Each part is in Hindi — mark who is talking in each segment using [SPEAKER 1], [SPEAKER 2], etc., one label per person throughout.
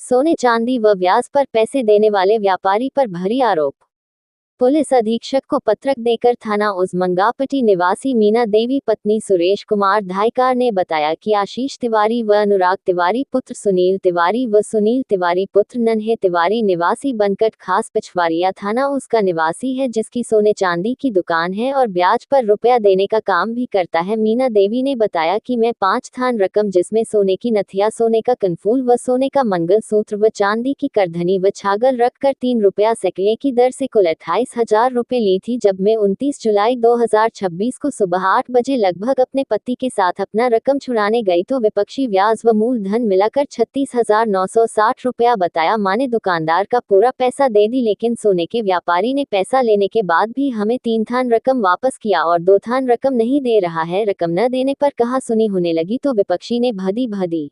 [SPEAKER 1] सोने चांदी व ब्याज पर पैसे देने वाले व्यापारी पर भारी आरोप। पुलिस अधीक्षक को पत्रक देकर थाना उजमंगापट्टी निवासी मीना देवी पत्नी सुरेश कुमार धायकार ने बताया कि आशीष तिवारी व अनुराग तिवारी पुत्र सुनील तिवारी व सुनील तिवारी पुत्र नन्हे तिवारी निवासी बनकट खास पिछवाड़िया थाना उसका निवासी है, जिसकी सोने चांदी की दुकान है और ब्याज पर रुपया देने का काम भी करता है। मीना देवी ने बताया कि मैं 5 थान रकम जिसमें सोने की नथिया, सोने का कनफूल व सोने का मंगलसूत्र व चांदी की करधनी व छागल रखकर 3 रुपया सैकड़े की दर से कुल 28,000 रुपए ली थी। जब मैं 29 जुलाई 2026 को सुबह 8 बजे लगभग अपने पति के साथ अपना रकम छुड़ाने गई तो विपक्षी ब्याज व मूलधन मिलाकर 36,960 रुपया बताया। मां ने दुकानदार का पूरा पैसा दे दी, लेकिन सोने के व्यापारी ने पैसा लेने के बाद भी हमें 3 थान रकम वापस किया और 2 थान रकम नहीं दे रहा है। रकम न देने पर कहा सुनी होने लगी तो विपक्षी ने भदी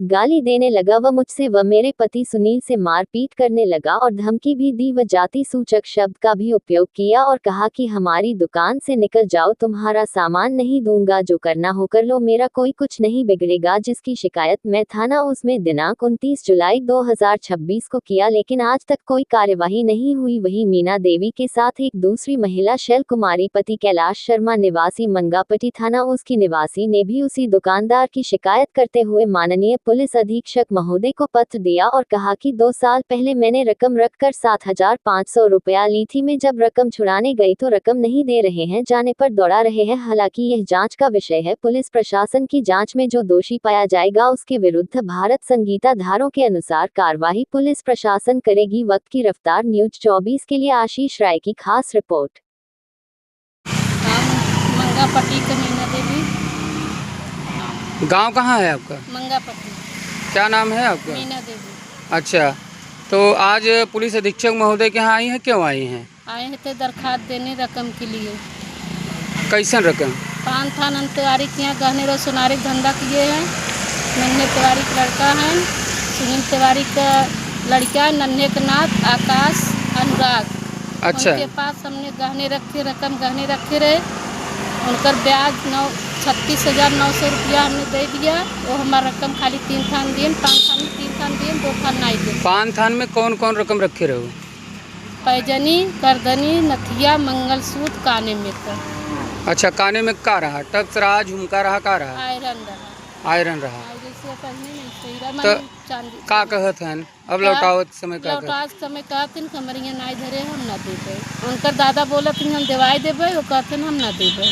[SPEAKER 1] गाली देने लगा व मुझसे व मेरे पति सुनील से मारपीट करने लगा और धमकी भी दी व जाति सूचक शब्द का भी उपयोग किया और कहा कि हमारी दुकान से निकल जाओ, तुम्हारा सामान नहीं दूंगा, जो करना हो कर लो, मेरा कोई कुछ नहीं बिगड़ेगा। जिसकी शिकायत मैं थाना उसमें दिनांक 29 जुलाई 2026 को किया, लेकिन आज तक कोई कार्यवाही नहीं हुई। वहीं मीना देवी के साथ एक दूसरी महिला शैल कुमारी पति कैलाश शर्मा निवासी मंगापट्टी थाना उसकी निवासी ने भी उसी दुकानदार की शिकायत करते हुए माननीय पुलिस अधीक्षक महोदय को पत्र दिया और कहा कि 2 साल पहले मैंने रकम रखकर 7,500 रुपया ली थी। मैं जब रकम छुड़ाने गई तो रकम नहीं दे रहे हैं, जाने पर दौड़ा रहे हैं। हालांकि यह जांच का विषय है। पुलिस प्रशासन की जांच में जो दोषी पाया जाएगा उसके विरुद्ध भारत संहिता धारों के अनुसार कार्रवाई पुलिस प्रशासन करेगी। वक्त की रफ्तार न्यूज 24 के लिए आशीष राय की खास रिपोर्ट।
[SPEAKER 2] मंगापट्टी का मीना देवी।
[SPEAKER 3] गांव कहाँ है आपका?
[SPEAKER 2] मंगापट्टी।
[SPEAKER 3] क्या नाम है आपका?
[SPEAKER 2] मीना देवी।
[SPEAKER 3] अच्छा, तो आज पुलिस अधीक्षक महोदय के यहाँ आई हैं, क्यों आई हैं?
[SPEAKER 2] आए हैं तो दरखास्त देने रकम के लिए।
[SPEAKER 3] कैसन रकम?
[SPEAKER 2] 5 थान तिवारी के यहाँ गहने और सुनारे धंधा किए हैं। नन्हे तिवारी का लड़का है, सुनील तिवारी का लड़का है, नन्हे का नाथ आकाश अनुराग।
[SPEAKER 3] अच्छा,
[SPEAKER 2] उनके पास हमने गहने रखे, रकम गहने रखे रहे। उनका ब्याज 36,900 रुपया हमने दे दिया। वो हमारा रकम खाली 3 थान दिए, 5 थान में 3 थान दिए, 2 थान नहीं दिए।
[SPEAKER 3] 5 थान में कौन कौन रकम रखे रहो?
[SPEAKER 2] पैजनी, करधनी, नथिया, मंगलसूत्र, काने में का।
[SPEAKER 3] अच्छा, काने में का रहा? टक्स रहा, झुमका रहा, का रहा?
[SPEAKER 2] आयरन रहा।
[SPEAKER 3] आयरन रहा।
[SPEAKER 2] जैसे पहले नहीं सही
[SPEAKER 3] तो
[SPEAKER 2] रहा, चांदी
[SPEAKER 3] का कहत हन? अब लौटावत समय का कहत?
[SPEAKER 2] लौटात समय कहते कमरिया नहीं धरे, हम ना देवे। उनकर दादा बोलत हम देवाई देवे, वो कहते हम ना देवे।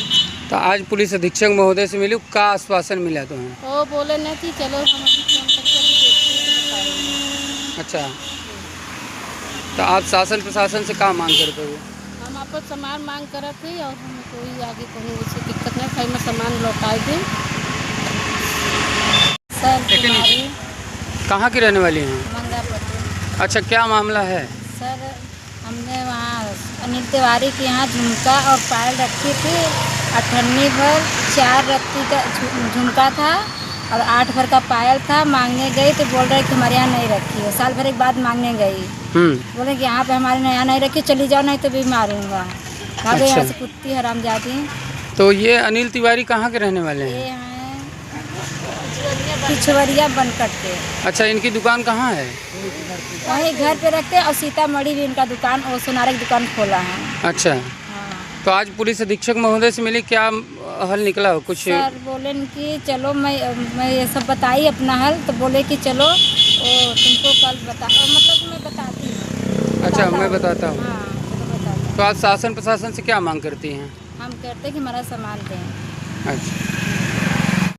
[SPEAKER 3] तो आज पुलिस अधीक्षक महोदय से मिली, का आश्वासन मिला तो है?
[SPEAKER 2] वो बोले नहीं कि चलो हम अभी फोन करके अभी देखते हैं।
[SPEAKER 3] अच्छा, तो आप शासन प्रशासन से का मांग करते हो?
[SPEAKER 2] हम आपको सामान मांग करे थे और हम कोई आगे कहीं उससे दिक्कत नहीं, खाई में सामान लौटाए दें। सर कुमारी
[SPEAKER 3] कहाँ की रहने वाली हैं?
[SPEAKER 2] मंगापट्टी।
[SPEAKER 3] अच्छा, क्या मामला है?
[SPEAKER 2] सर हमने वहाँ अनिल तिवारी के यहाँ झुमका और पायल रखी थी। 98 भर 4 रत्ती का झुमका था और 8 भर का पायल था। मांगने गई तो बोल रहे कि हमारे यहाँ नहीं रखी है। साल भर एक बाद मांगने गई, बोले कि यहाँ पे हमारे यहाँ नहीं रखी, चली जाओ नहीं तो भी मारूंगा। भागे यहाँ से कुत्ती हरामजादी।
[SPEAKER 3] तो ये अनिल तिवारी कहाँ के रहने वाले हैं?
[SPEAKER 2] ये हैं पिछवरिया बनकट के।
[SPEAKER 3] अच्छा, इनकी दुकान कहाँ है?
[SPEAKER 2] वहीं घर पे रखते हैं और सीतामढ़ी भी इनका दुकान और सोनारे की दुकान खोला है।
[SPEAKER 3] अच्छा,
[SPEAKER 2] हाँ।
[SPEAKER 3] तो आज पुलिस अधीक्षक महोदय से मिली, क्या हल निकला हो कुछ?
[SPEAKER 2] सर बोले कि चलो मैं ये सब बताई अपना हल, तो बोले कि चलो वो तुमको कल बता, मतलब मैं बताती हूँ।
[SPEAKER 3] अच्छा, मैं बताता हूँ।
[SPEAKER 2] हाँ, चलो बताता हूँ।
[SPEAKER 3] तो आज शासन प्रशासन से क्या मांग करती हैं?
[SPEAKER 2] हम कहते हैं कि हमारा सामान दें।
[SPEAKER 3] अच्छा।